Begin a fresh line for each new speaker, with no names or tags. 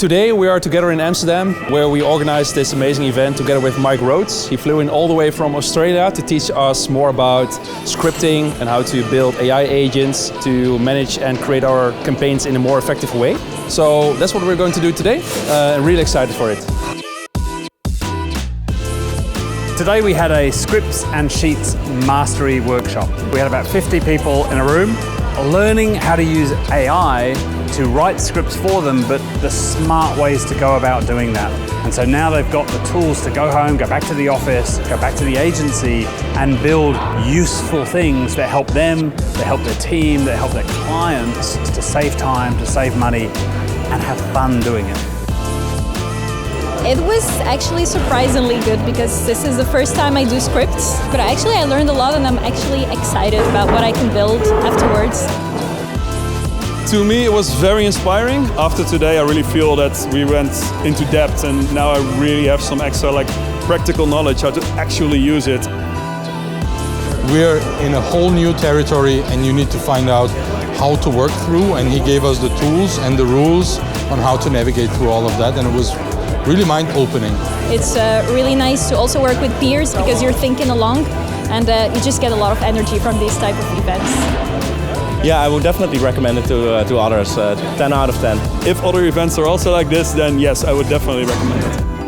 Today we are together in Amsterdam, where we organized this amazing event together with Mike Rhodes. He flew in all the way from Australia to teach us more about scripting and how to build AI agents to manage and create our campaigns in a more effective way. So that's what we're going to do today. I'm really excited for it.
Today we had a scripts and sheets mastery workshop. We had about 50 people in a room learning how to use AI to write scripts for them, but the smart ways to go about doing that. And so now they've got the tools to go home, go back to the office, go back to the agency and build useful things that help them, that help their team, that help their clients to save time, to save money and have fun doing it.
It was actually surprisingly good because this is the first time I do scripts, but I learned a lot and I'm actually excited about what I can build afterwards.
To me, it was very inspiring. After today, I really feel that we went into depth and now I really have some extra practical knowledge how to actually use it.
We're in a whole new territory and you need to find out how to work through, and he gave us the tools and the rules on how to navigate through all of that, and it was really mind-opening.
It's really nice to also work with peers because you're thinking along and you just get a lot of energy from these type of events.
Yeah, I would definitely recommend it to others. 10 out of 10.
If other events are also like this, then yes, I would definitely recommend it.